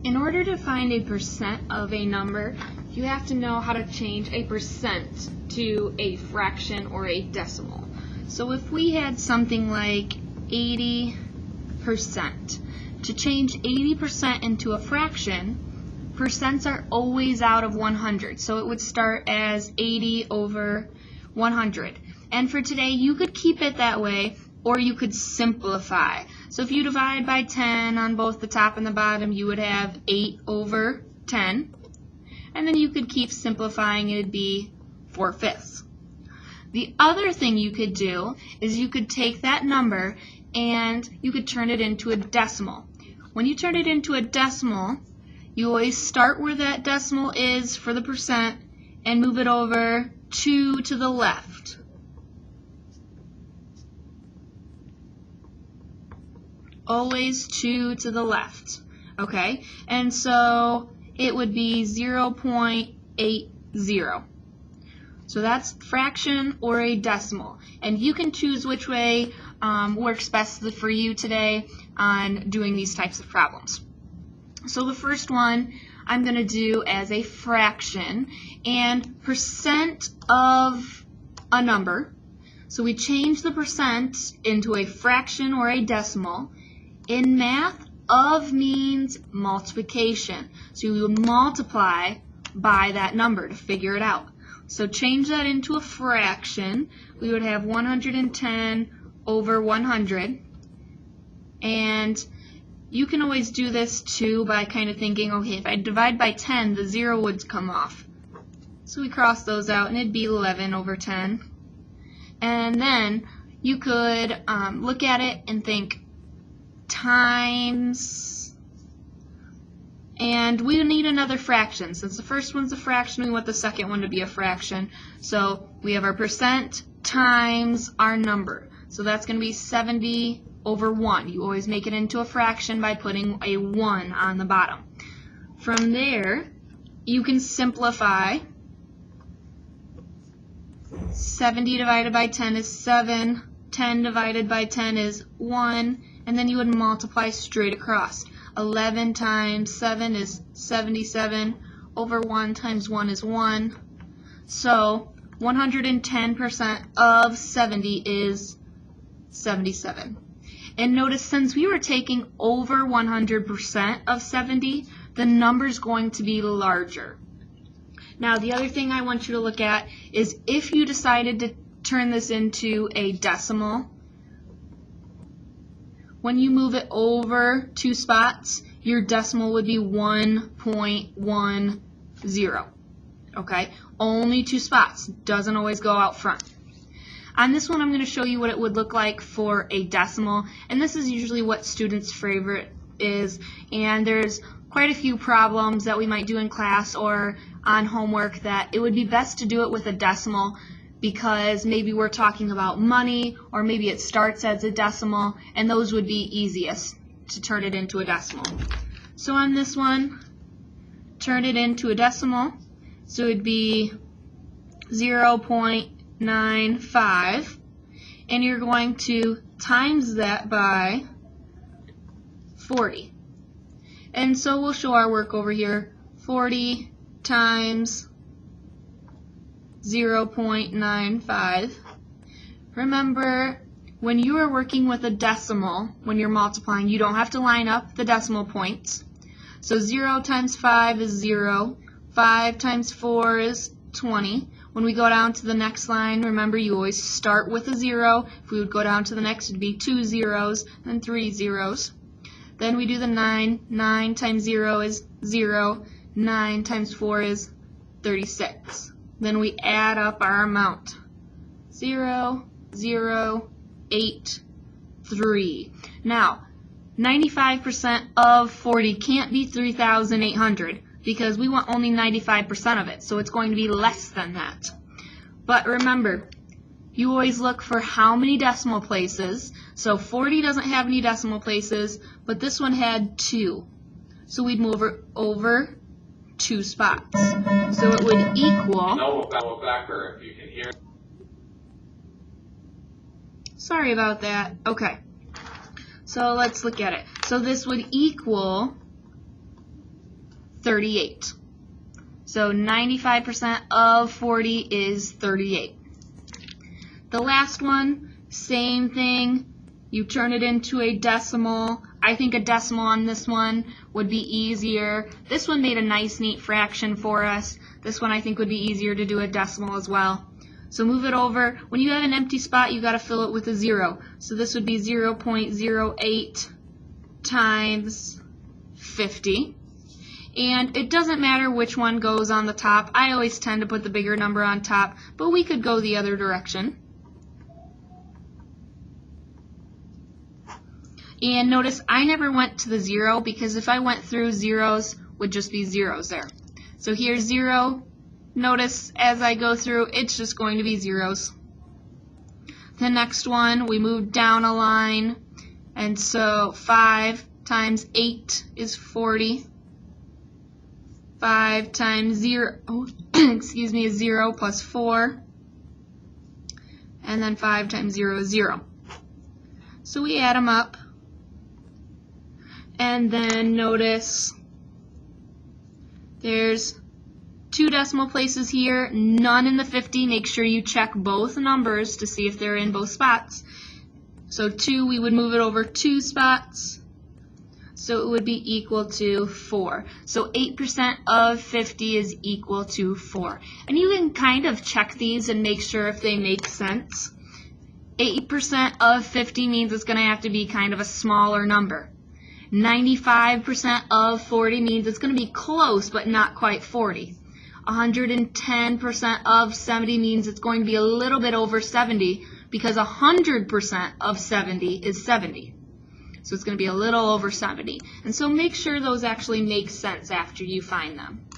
In order to find a percent of a number, you have to know how to change a percent to a fraction or a decimal. So if we had something like 80%, to change 80% into a fraction, percents are always out of 100. So it would start as 80 over 100. And for today, you could keep it that way, or you could simplify. So if you divide by 10 on both the top and the bottom, you would have 8 over 10. And then you could keep simplifying, it'd be 4/5. The other thing you could do is you could take that number and you could turn it into a decimal. When you turn it into a decimal, you always start where that decimal is for the percent and move it over 2 to the left. Always 2 to the left, okay? And so it would be 0.80. So that's fraction or a decimal. And you can choose which way works best for you today on doing these types of problems. So the first one I'm going to do as a fraction, and percent of a number. So we change the percent into a fraction or a decimal. In math, of means multiplication. So you would multiply by that number to figure it out. So change that into a fraction. We would have 110 over 100. And you can always do this too by kind of thinking, okay, if I divide by 10, the 0 would come off. So we cross those out and it'd be 11 over 10. And then you could look at it and think times, and we need another fraction. Since the first one's a fraction, we want the second one to be a fraction. So we have our percent times our number. So that's going to be 70 over 1. You always make it into a fraction by putting a 1 on the bottom. From there, you can simplify. 70 divided by 10 is 7. 10 divided by 10 is 1. And then you would multiply straight across. 11 times 7 is 77. Over 1 times 1 is 1. So 110% of 70 is 77. And notice, since we were taking over 100% of 70, the number is going to be larger. Now, the other thing I want you to look at is if you decided to turn this into a decimal, when you move it over 2 spots, your decimal would be 1.10. Okay? Only 2 spots. Doesn't always go out front. On this one, I'm going to show you what it would look like for a decimal. And this is usually what students' favorite is. And there's quite a few problems that we might do in class or on homework that it would be best to do it with a decimal, because maybe we're talking about money, or maybe it starts as a decimal, and those would be easiest to turn it into a decimal. So on this one, turn it into a decimal. So it would be 0.95, and you're going to times that by 40. And so we'll show our work over here. 40 times 0.95. Remember, when you are working with a decimal, when you're multiplying, you don't have to line up the decimal points. So 0 times 5 is 0. 5 times 4 is 20. When we go down to the next line, remember, you always start with a 0. If we would go down to the next, it would be 2 zeros and 3 zeros. Then we do the 9. 9 times 0 is 0. 9 times 4 is 36. Then we add up our amount. 0, 0, 8, 3. Now, 95% of 40 can't be 3,800 because we want only 95% of it, so it's going to be less than that. But remember, you always look for how many decimal places. So 40 doesn't have any decimal places, but this one had 2. So we'd move it over 2 spots. So it would equal... If you can hear. Sorry about that. Okay. So let's look at it. So this would equal 38. So 95% of 40 is 38. The last one, same thing. You turn it into a decimal. I think a decimal on this one would be easier. This one made a nice, neat fraction for us. This one I think would be easier to do a decimal as well. So move it over. When you have an empty spot, you got to fill it with a 0. So this would be 0.08 times 50. And it doesn't matter which one goes on the top. I always tend to put the bigger number on top, but we could go the other direction. And notice I never went to the 0 because if I went through, zeros would just be zeros there. So here's 0. Notice as I go through, it's just going to be zeros. The next one, we move down a line, and so 5 times 8 is 40. 5 times 0, excuse me, is 0 plus 4. And then 5 times 0 is 0. So we add them up. And then notice there's 2 decimal places here, none in the 50. Make sure you check both numbers to see if they're in both spots. So 2, we would move it over 2 spots. So it would be equal to 4. So 8% of 50 is equal to 4. And you can kind of check these and make sure if they make sense. 8% of 50 means it's going to have to be kind of a smaller number. 95% of 40 means it's going to be close but not quite 40. 110% of 70 means it's going to be a little bit over 70 because 100% of 70 is 70. So it's going to be a little over 70. And so make sure those actually make sense after you find them.